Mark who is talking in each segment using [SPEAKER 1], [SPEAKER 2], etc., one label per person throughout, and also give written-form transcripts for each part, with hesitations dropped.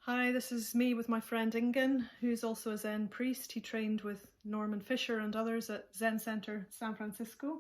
[SPEAKER 1] Hi, this is me with my friend Ingen, who's also a Zen priest. He trained with Norman Fisher and others at Zen Center San Francisco.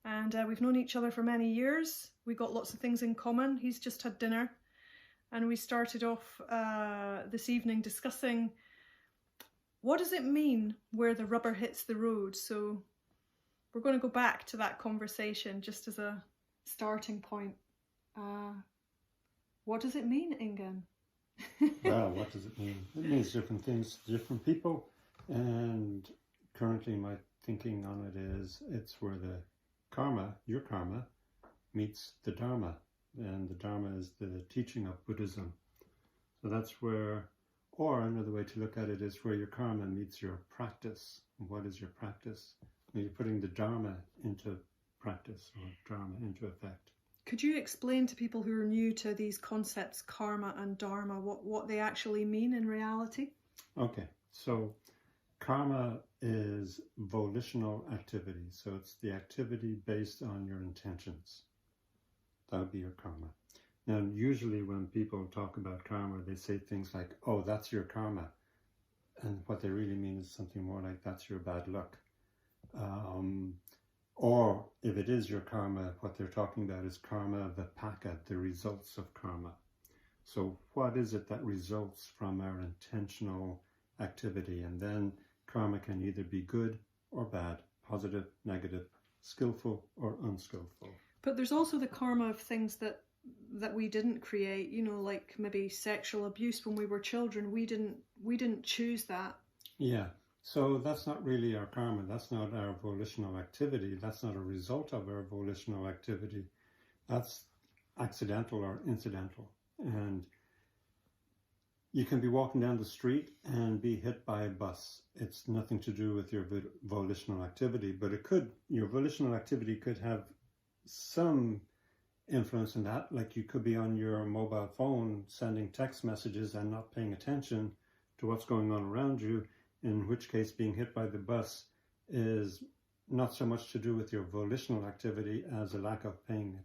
[SPEAKER 1] And we've known each other for many years. We got lots of things in common. He's just had dinner. And we started off this evening discussing what does it mean where the rubber hits the road. So we're going to go back to that conversation just as a starting point. What does it mean, Ingen?
[SPEAKER 2] Well, what does it mean? It means different things to different people, and currently my thinking on it is it's where the karma, your karma, meets the Dharma, and the Dharma is the teaching of Buddhism. So that's where, or another way to look at it is where your karma meets your practice. What is your practice? Well, you're putting the Dharma into practice, or Dharma into effect.
[SPEAKER 1] Could you explain to people who are new to these concepts, karma and dharma, what they actually mean in reality?
[SPEAKER 2] Okay, so karma is volitional activity. So it's the activity based on your intentions. That would be your karma. Now, usually when people talk about karma, they say things like, oh, that's your karma. And what they really mean is something more like, that's your bad luck. Or if it is your karma, what they're talking about is karma vipaka, the results of karma. So what is it that results from our intentional activity? And then karma can either be good or bad, positive, negative, skillful or unskillful.
[SPEAKER 1] But there's also the karma of things that we didn't create, you know, like maybe sexual abuse when we were children. We didn't choose that.
[SPEAKER 2] Yeah. So that's not really our karma. That's not our volitional activity. That's not a result of our volitional activity. That's accidental or incidental. And you can be walking down the street and be hit by a bus. It's nothing to do with your volitional activity, but your volitional activity could have some influence in that. Like you could be on your mobile phone sending text messages and not paying attention to what's going on around you, in which case being hit by the bus is not so much to do with your volitional activity as a lack of paying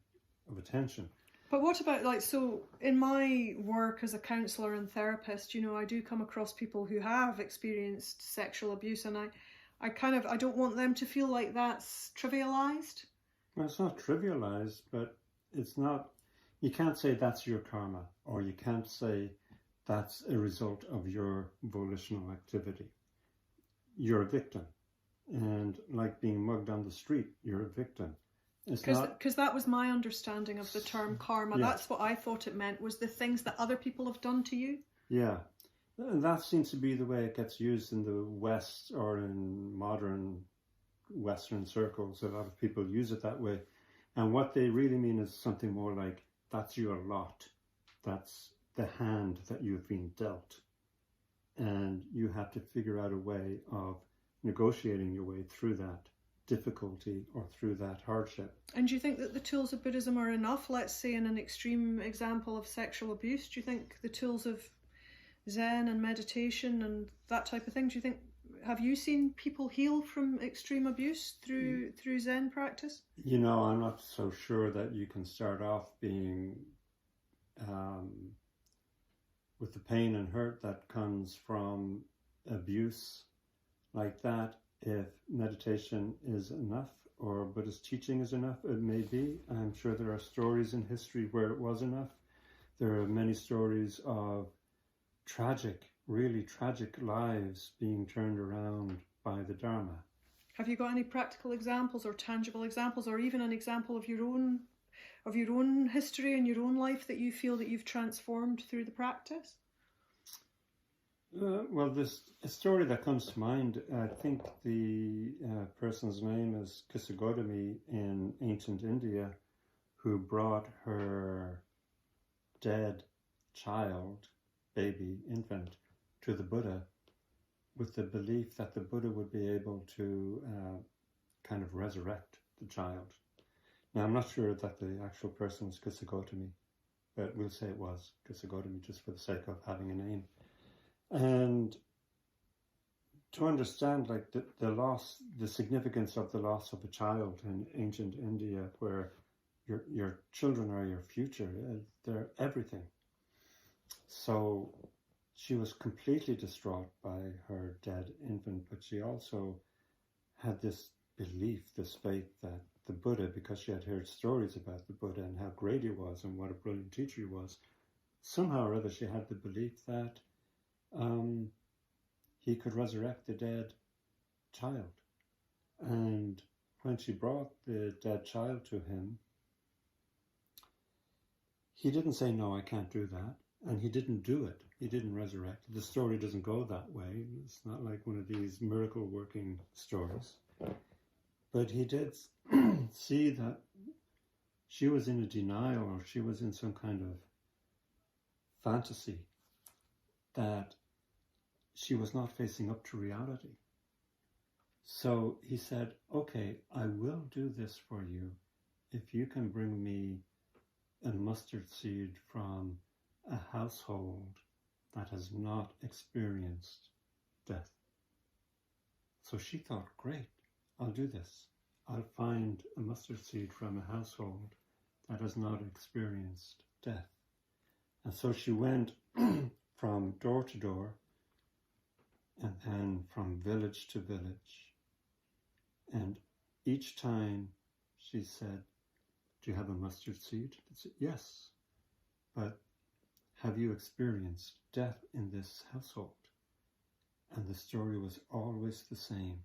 [SPEAKER 2] of attention.
[SPEAKER 1] But what about, so in my work as a counsellor and therapist, you know, I do come across people who have experienced sexual abuse, and I don't want them to feel like that's trivialized.
[SPEAKER 2] Well, it's not trivialized, but it's not, you can't say that's your karma, or you can't say that's a result of your volitional activity. You're a victim. And like being mugged on the street, you're a victim.
[SPEAKER 1] Because that was my understanding of the term karma. Yeah. That's what I thought it meant, was the things that other people have done to you.
[SPEAKER 2] Yeah. And that seems to be the way it gets used in the West, or in modern Western circles. A lot of people use it that way. And what they really mean is something more like, that's your lot. That's the hand that you've been dealt. And you have to figure out a way of negotiating your way through that difficulty or through that hardship.
[SPEAKER 1] And do you think that the tools of Buddhism are enough? Let's say in an extreme example of sexual abuse, do you think the tools of Zen and meditation and that type of thing, have you seen people heal from extreme abuse through Zen practice?
[SPEAKER 2] You know, I'm not so sure that you can start off being with the pain and hurt that comes from abuse like that. If meditation is enough, or Buddhist teaching is enough, it may be. I'm sure there are stories in history where it was enough. There are many stories of really tragic lives being turned around by the Dharma.
[SPEAKER 1] Have you got any practical examples or tangible examples, or even an example of your own history and your own life that you feel that you've transformed through the practice?
[SPEAKER 2] Well, there's a story that comes to mind. I think the person's name is Kisagotami in ancient India, who brought her dead child, baby, infant, to the Buddha with the belief that the Buddha would be able to kind of resurrect the child. Now, I'm not sure that the actual person was Kisagotami, but we'll say it was Kisagotami just for the sake of having a name. And to understand like the significance of the loss of a child in ancient India, where your children are your future, they're everything. So she was completely distraught by her dead infant, but she also had this belief, this faith that the Buddha, because she had heard stories about the Buddha and how great he was and what a brilliant teacher he was, somehow or other she had the belief that he could resurrect the dead child. And when she brought the dead child to him, he didn't say, no, I can't do that. And he didn't do it. He didn't resurrect it. The story doesn't go that way. It's not like one of these miracle working stories. But he did see that she was in a denial, or she was in some kind of fantasy that she was not facing up to reality. So he said, okay, I will do this for you if you can bring me a mustard seed from a household that has not experienced death. So she thought, great, I'll do this. I'll find a mustard seed from a household that has not experienced death. And so she went from door to door and then from village to village. And each time she said, do you have a mustard seed? I said, yes, but have you experienced death in this household? And the story was always the same.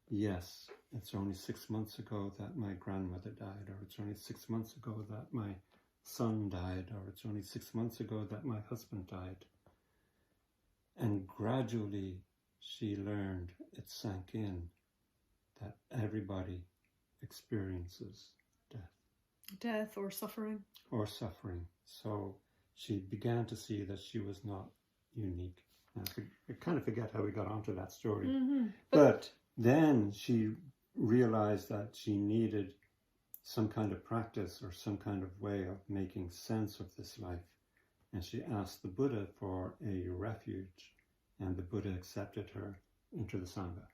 [SPEAKER 2] Yes, it's only 6 months ago that my grandmother died, or it's only 6 months ago that my son died, or it's only 6 months ago that my husband died. And gradually she learned, it sank in, that everybody experiences death.
[SPEAKER 1] Death or suffering.
[SPEAKER 2] Or suffering. So she began to see that she was not unique. I kind of forget how we got onto that story.
[SPEAKER 1] Mm-hmm.
[SPEAKER 2] But then she realized that she needed some kind of practice or some kind of way of making sense of this life. And she asked the Buddha for a refuge, and the Buddha accepted her into the Sangha.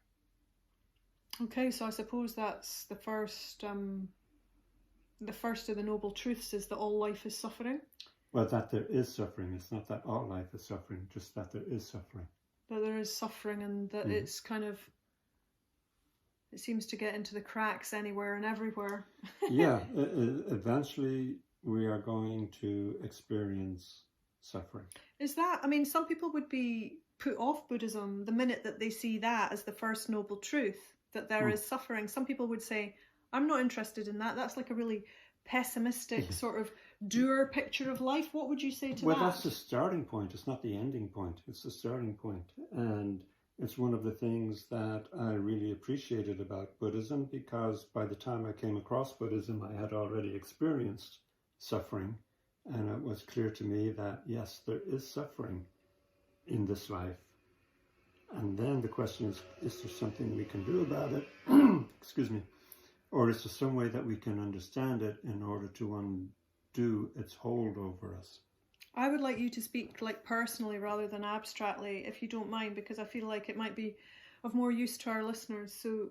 [SPEAKER 1] Okay, so I suppose that's the first of the Noble Truths, is that all life is suffering.
[SPEAKER 2] Well, that there is suffering. It's not that all life is suffering, just that there is suffering.
[SPEAKER 1] That there is suffering, and that it's kind of, it seems to get into the cracks anywhere and everywhere.
[SPEAKER 2] Yeah, eventually we are going to experience suffering.
[SPEAKER 1] Is that, I mean, some people would be put off Buddhism the minute that they see that as the first noble truth, that there is suffering. Some people would say, I'm not interested in that. That's like a really pessimistic sort of dour picture of life. What would you say to that?
[SPEAKER 2] Well, that's the starting point. It's not the ending point. It's the starting point. And it's one of the things that I really appreciated about Buddhism, because by the time I came across Buddhism, I had already experienced suffering. And it was clear to me that, yes, there is suffering in this life. And then the question is there something we can do about it? Excuse me. Or is there some way that we can understand it in order to undo its hold over us?
[SPEAKER 1] I would like you to speak like personally rather than abstractly, if you don't mind, because I feel like it might be of more use to our listeners. So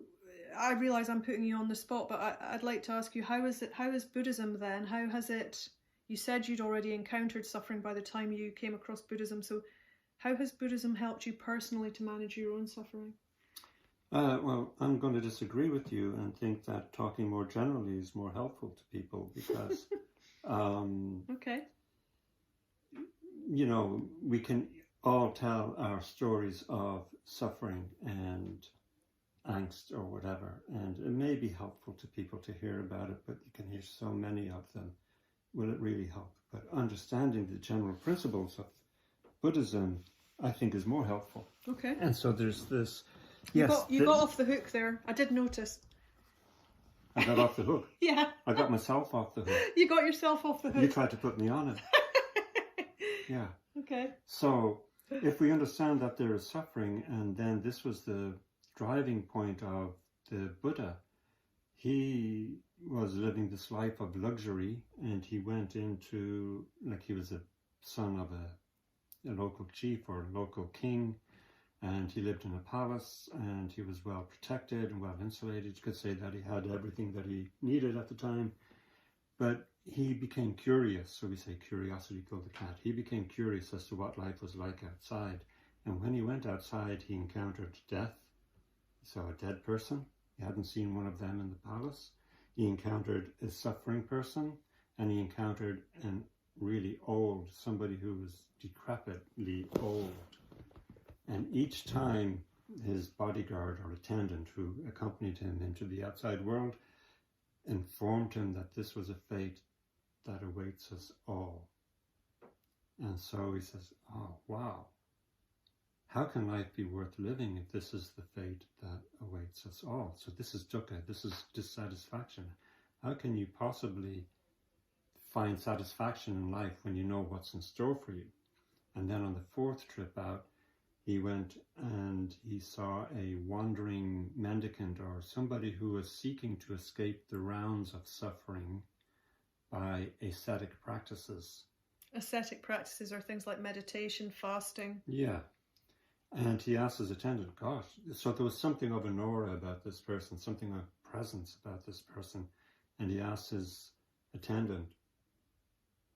[SPEAKER 1] I realise I'm putting you on the spot, but I'd like to ask you, how is Buddhism then? How has it, you said you'd already encountered suffering by the time you came across Buddhism, so how has Buddhism helped you personally to manage your own suffering?
[SPEAKER 2] Well, I'm going to disagree with you and think that talking more generally is more helpful to people, because
[SPEAKER 1] okay.
[SPEAKER 2] You know, we can all tell our stories of suffering and angst or whatever, and it may be helpful to people to hear about it, but you can hear so many of them. Will it really help? But understanding the general principles of Buddhism, I think, is more helpful.
[SPEAKER 1] Okay.
[SPEAKER 2] And so there's this...
[SPEAKER 1] Yes, you got off the hook there. I did notice.
[SPEAKER 2] I got off the hook.
[SPEAKER 1] Yeah.
[SPEAKER 2] I got myself off the hook.
[SPEAKER 1] You got yourself off the hook.
[SPEAKER 2] You tried to put me on it. Yeah.
[SPEAKER 1] Okay.
[SPEAKER 2] So if we understand that there is suffering, and then this was the driving point of the Buddha, he was living this life of luxury, and he went into, like, he was a son of a local chief or a local king, and he lived in a palace, and he was well protected and well insulated. You could say that he had everything that he needed at the time. But he became curious, so we say curiosity killed the cat. He became curious as to what life was like outside. And when he went outside, he encountered death. He saw a dead person. He hadn't seen one of them in the palace. He encountered a suffering person, and he encountered an really old, somebody who was decrepitly old. And each time his bodyguard or attendant who accompanied him into the outside world informed him that this was a fate that awaits us all. And so he says, oh, wow. How can life be worth living if this is the fate that awaits us all? So this is dukkha, this is dissatisfaction. How can you possibly find satisfaction in life when you know what's in store for you? And then on the fourth trip out, he went and he saw a wandering mendicant or somebody who was seeking to escape the rounds of suffering by ascetic practices.
[SPEAKER 1] Ascetic practices are things like meditation, fasting.
[SPEAKER 2] Yeah. And he asked his attendant, gosh, so there was something of an aura about this person, something of presence about this person. And he asked his attendant,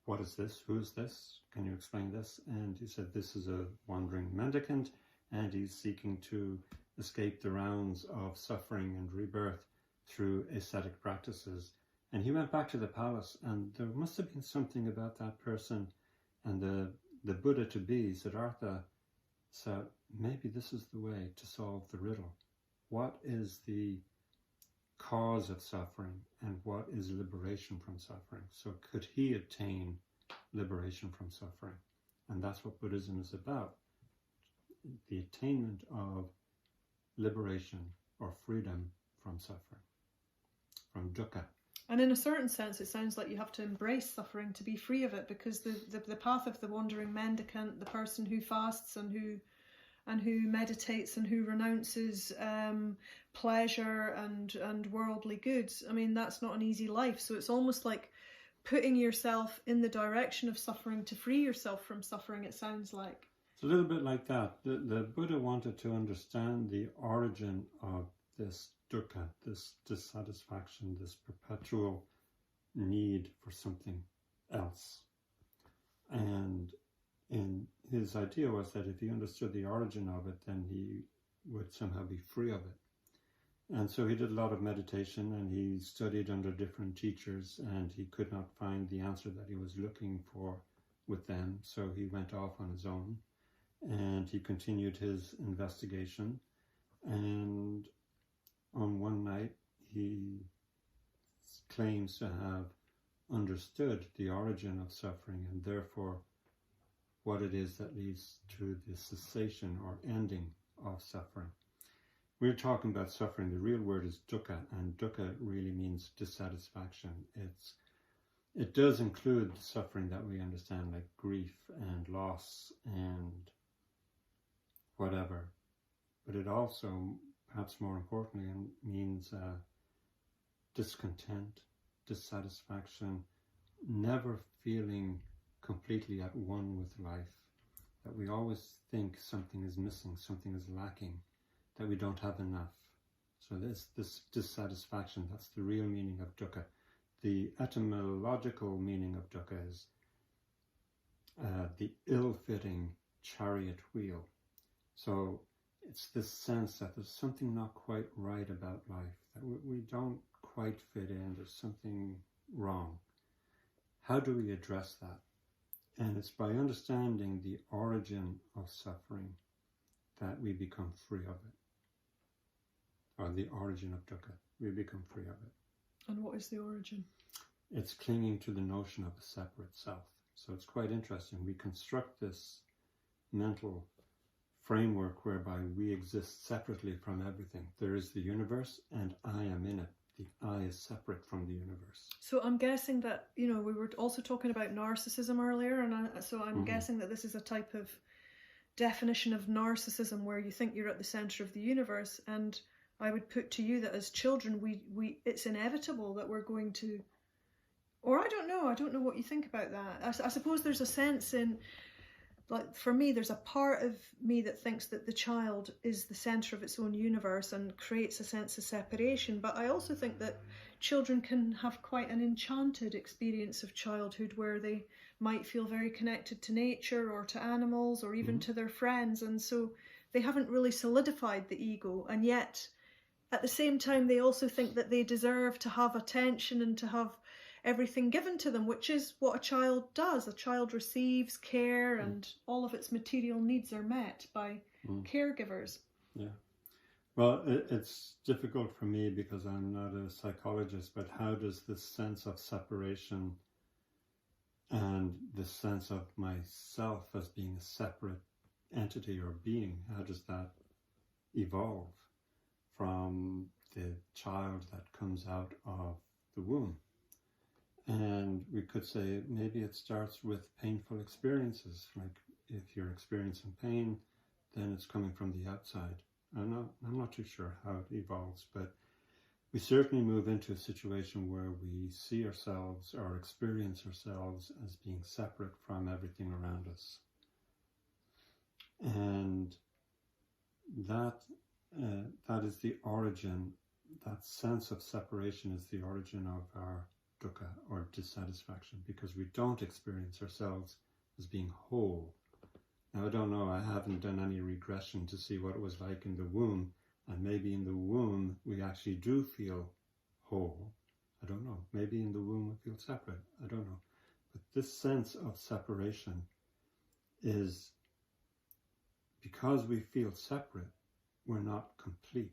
[SPEAKER 2] what is this? Who is this? Can you explain this? And he said, this is a wandering mendicant, and he's seeking to escape the rounds of suffering and rebirth through ascetic practices. And he went back to the palace, and there must have been something about that person. And the Buddha-to-be, Siddhartha, said, maybe this is the way to solve the riddle. What is the cause of suffering and what is liberation from suffering? So could he attain liberation from suffering? And that's what Buddhism is about. The attainment of liberation or freedom from suffering, from dukkha.
[SPEAKER 1] And in a certain sense, it sounds like you have to embrace suffering to be free of it, because the path of the wandering mendicant, the person who fasts and who meditates and who renounces pleasure and worldly goods, I mean, that's not an easy life. So it's almost like putting yourself in the direction of suffering to free yourself from suffering, it sounds like.
[SPEAKER 2] It's a little bit like that. The Buddha wanted to understand the origin of this dukkha, this dissatisfaction, this perpetual need for something else. And his idea was that if he understood the origin of it, then he would somehow be free of it. And so he did a lot of meditation, and he studied under different teachers, and he could not find the answer that he was looking for with them. So he went off on his own, and he continued his investigation. And on one night, he claims to have understood the origin of suffering, and therefore what it is that leads to the cessation or ending of suffering. We're talking about suffering. The real word is dukkha, and dukkha really means dissatisfaction. It does include suffering that we understand, like grief and loss and whatever. But it also, perhaps more importantly, means discontent, dissatisfaction, never feeling completely at one with life, that we always think something is missing, something is lacking, that we don't have enough. So this dissatisfaction, that's the real meaning of dukkha. The etymological meaning of dukkha is the ill-fitting chariot wheel. So it's this sense that there's something not quite right about life, that we don't quite fit in, there's something wrong. How do we address that? And it's by understanding the origin of suffering that we become free of it. Or the origin of dukkha, we become free of it.
[SPEAKER 1] And what is the origin?
[SPEAKER 2] It's clinging to the notion of a separate self. So it's quite interesting. We construct this mental framework whereby we exist separately from everything. There is the universe and I am in it. The I is separate from the universe.
[SPEAKER 1] So I'm guessing that, we were also talking about narcissism earlier, and I'm guessing that this is a type of definition of narcissism where you think you're at the center of the universe. And I would put to you that as children, we it's inevitable that we're going to, or I don't know what you think about that. I suppose there's a sense in, like, for me, there's a part of me that thinks that the child is the center of its own universe and creates a sense of separation. But I also think that children can have quite an enchanted experience of childhood where they might feel very connected to nature or to animals or even to their friends, and so they haven't really solidified the ego, and yet at the same time they also think that they deserve to have attention and to have everything given to them, which is what a child does. A child receives care and all of its material needs are met by caregivers.
[SPEAKER 2] Yeah. Well, it's difficult for me because I'm not a psychologist, but how does this sense of separation and the sense of myself as being a separate entity or being, how does that evolve from the child that comes out of the womb? And we could say maybe it starts with painful experiences. Like if you're experiencing pain, then it's coming from the outside. I'm not too sure how it evolves, but we certainly move into a situation where we see ourselves or experience ourselves as being separate from everything around us. And that is the origin, that sense of separation is the origin of our dukkha or dissatisfaction, because we don't experience ourselves as being whole. Now, I don't know, I haven't done any regression to see what it was like in the womb, and maybe in the womb we actually do feel whole. I don't know. Maybe in the womb we feel separate. I don't know. But this sense of separation is because we feel separate, we're not complete.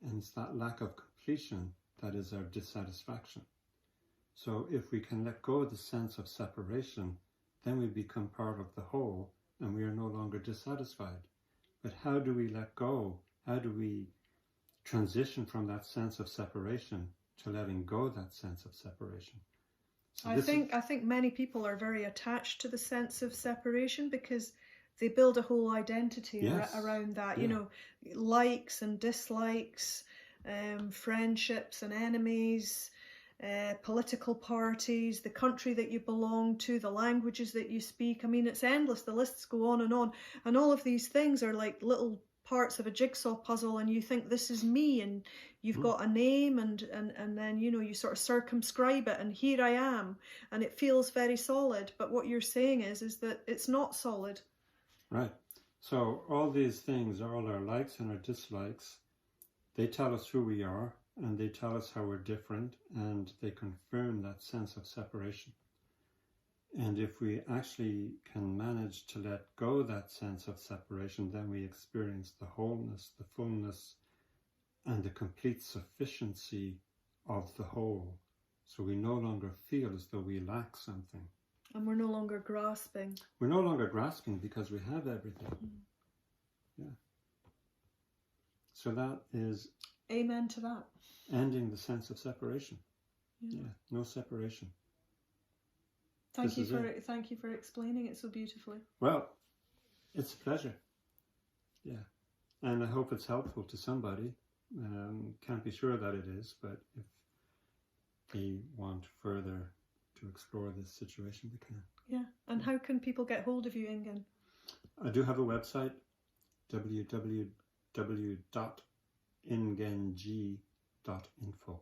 [SPEAKER 2] And it's that lack of completion that is our dissatisfaction. So if we can let go of the sense of separation, then we become part of the whole and we are no longer dissatisfied. But how do we let go? How do we transition from that sense of separation to letting go of that sense of separation? So
[SPEAKER 1] I think many people are very attached to the sense of separation because they build a whole identity around that.
[SPEAKER 2] Yeah.
[SPEAKER 1] You know, likes and dislikes, friendships and enemies, political parties, the country that you belong to, the languages that you speak. I mean, it's endless. The lists go on. And all of these things are like little parts of a jigsaw puzzle, and you think this is me, and you've got a name, and then, you know, you sort of circumscribe it, and here I am, and it feels very solid. But what you're saying is that it's not solid.
[SPEAKER 2] Right. So all these things, all our likes and our dislikes, they tell us who we are, and they tell us how we're different, and they confirm that sense of separation. And if we actually can manage to let go of that sense of separation, then we experience the wholeness, the fullness, and the complete sufficiency of the whole. So we no longer feel as though we lack something.
[SPEAKER 1] And we're no longer grasping.
[SPEAKER 2] We're no longer grasping because we have everything. Yeah. So that is...
[SPEAKER 1] Amen to that.
[SPEAKER 2] Ending the sense of separation. Yeah, no separation.
[SPEAKER 1] Thank you for explaining it so beautifully.
[SPEAKER 2] Well, it's a pleasure. Yeah, and I hope it's helpful to somebody. Can't be sure that it is, but if they want further to explore this situation, they can.
[SPEAKER 1] Yeah, and how can people get hold of you, Ingen?
[SPEAKER 2] I do have a website, www.ingenji.info.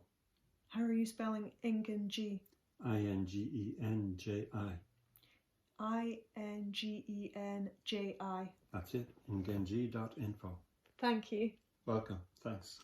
[SPEAKER 1] How are you spelling Ingenji?
[SPEAKER 2] Ingenji.
[SPEAKER 1] Ingenji.
[SPEAKER 2] That's it, ingenji.info.
[SPEAKER 1] Thank you.
[SPEAKER 2] Welcome, thanks.